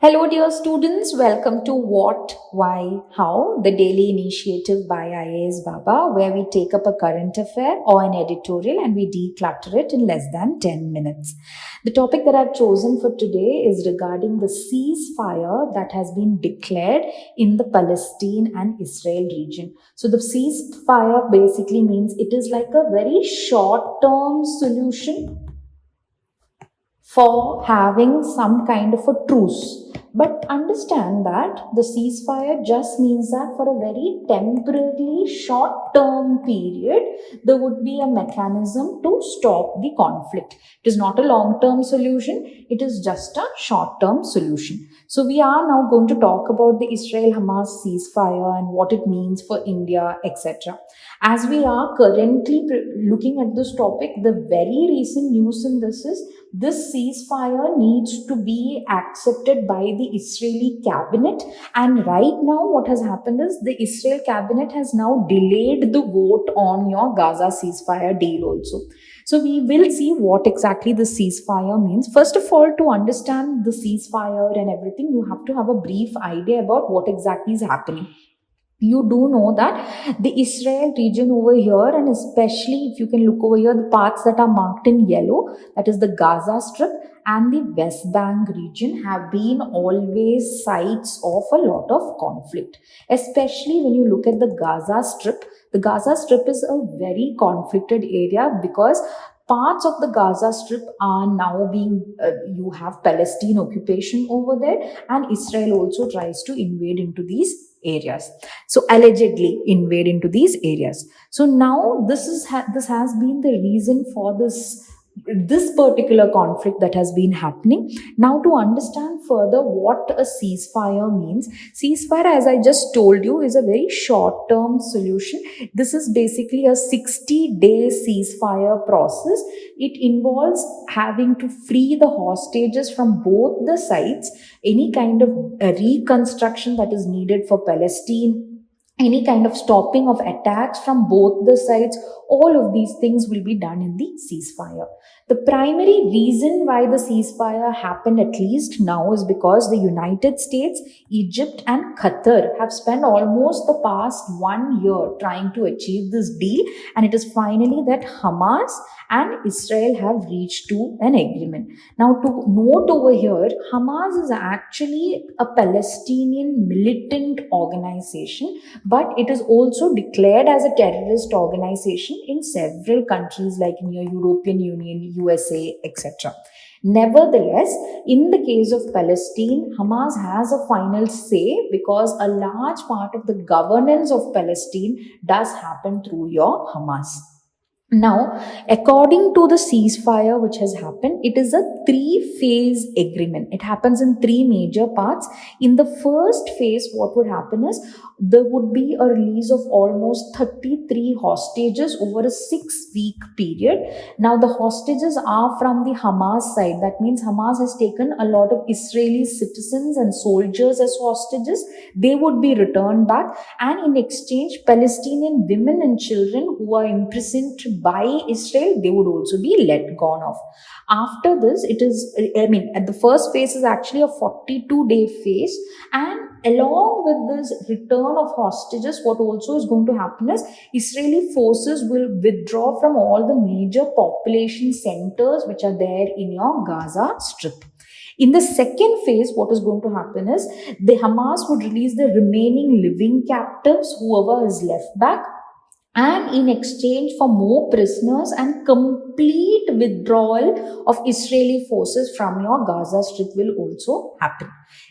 Hello, dear students. Welcome to What, Why, How, the daily initiative by IAS Baba, where we take up a current affair or an editorial and we declutter it in less than 10 minutes. The topic that I've chosen for today is regarding the ceasefire that has been declared in the Palestine and Israel region. So, the ceasefire basically means it is like a very short term solution for having some kind of a truce. But understand that the ceasefire just means that for a very temporarily short term period, there would be a mechanism to stop the conflict. It is not a long term solution, it is just a short term solution. So, we are now going to talk about the Israel Hamas ceasefire and what it means for India, etc. As we are currently looking at this topic, the very recent news in this is this ceasefire needs to be accepted by the Israeli cabinet. And right now, what has happened is the Israel cabinet has now delayed the vote on your Gaza ceasefire deal also. So we will see what exactly the ceasefire means. First of all, to understand the ceasefire and everything, you have to have a brief idea about what exactly is happening. You do know that the Israel region over here, and especially if you can look over here, the parts that are marked in yellow, that is the Gaza Strip and the West Bank region, have been always sites of a lot of conflict. Especially when you look at the Gaza Strip, the Gaza Strip is a very conflicted area because parts of the Gaza Strip are now you have Palestine occupation over there, and Israel also tries to invade into these areas. So allegedly invade into these areas. So now this has been the reason for this particular conflict that has been happening. Now, to understand further what a ceasefire means, ceasefire, as I just told you, is a very short term solution. This is basically a 60-day ceasefire process. It involves having to free the hostages from both the sides, any kind of reconstruction that is needed for Palestine, any kind of stopping of attacks from both the sides. All of these things will be done in the ceasefire. The primary reason why the ceasefire happened, at least now, is because the United States, Egypt, and Qatar have spent almost the past 1 year trying to achieve this deal, and it is finally that Hamas and Israel have reached to an agreement. Now, to note over here, Hamas is actually a Palestinian militant organization, but it is also declared as a terrorist organization in several countries like in your European Union, USA, etc. Nevertheless, in the case of Palestine, Hamas has a final say because a large part of the governance of Palestine does happen through your Hamas. Now, according to the ceasefire which has happened, it is a three-phase agreement. It happens in three major parts. In the first phase, what would happen is there would be a release of almost 33 hostages over a 6-week period. Now, the hostages are from the Hamas side. That means Hamas has taken a lot of Israeli citizens and soldiers as hostages. They would be returned back, and in exchange, Palestinian women and children who are imprisoned by Israel, they would also be let gone of. After this, at the first phase is actually a 42-day phase, and along with this return of hostages, what also is going to happen is Israeli forces will withdraw from all the major population centers which are there in your Gaza Strip. In the second phase, what is going to happen is the Hamas would release the remaining living captives, whoever is left back, and in exchange for more prisoners and complete withdrawal of Israeli forces from your Gaza Strip will also happen.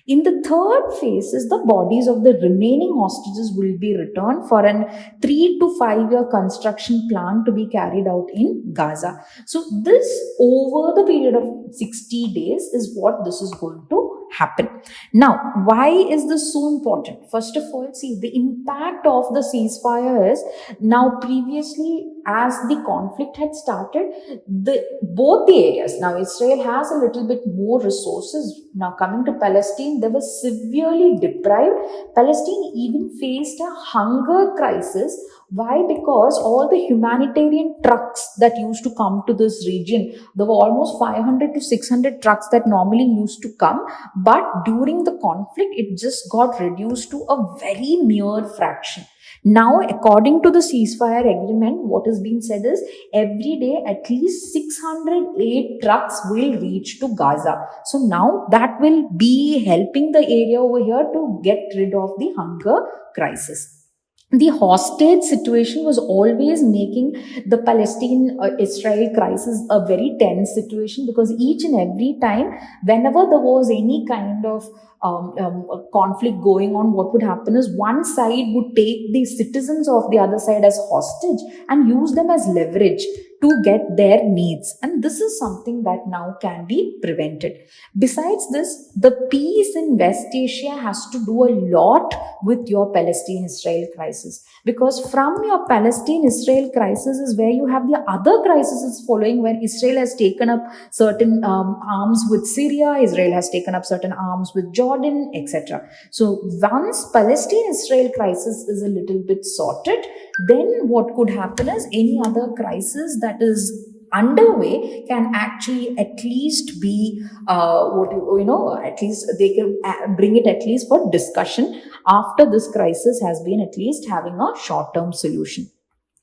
In the third phase is the bodies of the remaining hostages will be returned for an 3 to 5 year construction plan to be carried out in Gaza. So this, over the period of 60 days, is what this is going to happen. Now, why is this so important? First of all, see, the impact of the ceasefire is, now previously, as the conflict had started, both the areas, now Israel has a little bit more resources. Now coming to Palestine, they were severely deprived. Palestine even faced a hunger crisis. Why? Because all the humanitarian trucks that used to come to this region, there were almost 500 to 600 trucks that normally used to come, but during the conflict, it just got reduced to a very mere fraction. Now, according to the ceasefire agreement, what is being said is every day at least 608 trucks will reach to Gaza. So now that will be helping the area over here to get rid of the hunger crisis. The hostage situation was always making the Palestine Israel crisis a very tense situation, because each and every time, whenever there was any kind of conflict going on, what would happen is one side would take the citizens of the other side as hostage and use them as leverage to get their needs. And this is something that now can be prevented. Besides this, the peace in West Asia has to do a lot with your Palestine Israel crisis, because from your Palestine Israel crisis is where you have the other crises following, when Israel has taken up certain arms with Syria, Israel has taken up certain arms with Jordan, etc. So once Palestine Israel crisis is a little bit sorted, then what could happen is any other crisis that is underway can actually at least be at least they can bring it at least for discussion after this crisis has been at least having a short term solution.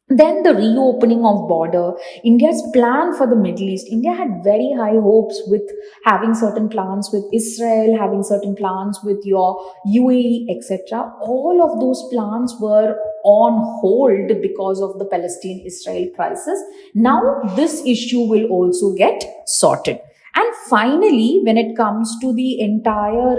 Then the reopening of border, India's plan for the Middle East. India had very high hopes with having certain plans with Israel, having certain plans with your UAE, etc. All of those plans were on hold because of the Palestine Israel crisis. Now this issue will also get sorted. And finally, when it comes to the entire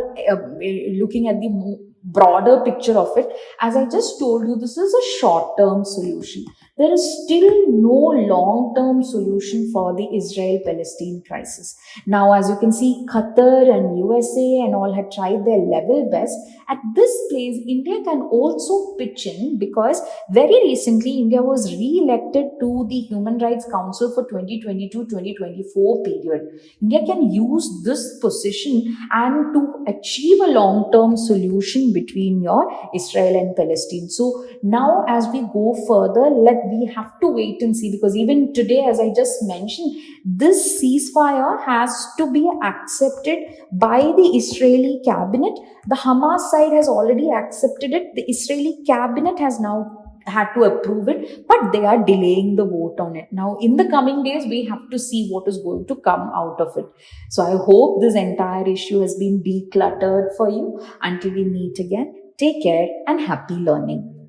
looking at the broader picture of it, as I just told you, this is a short term solution. There is still no long term solution for the Israel Palestine crisis. Now, as you can see, Qatar and USA and all had tried their level best. At this place, India can also pitch in, because very recently India was re-elected to the Human Rights Council for 2022-2024 period. India can use this position and to achieve a long-term solution between your Israel and Palestine. So now, as we go further, we have to wait and see, because even today, as I just mentioned, this ceasefire has to be accepted by the Israeli cabinet. The Hamas side has already accepted it. The Israeli cabinet has now had to approve it, but they are delaying the vote on it. Now, in the coming days, we have to see what is going to come out of it. So I hope this entire issue has been decluttered for you. Until we meet again, take care and happy learning.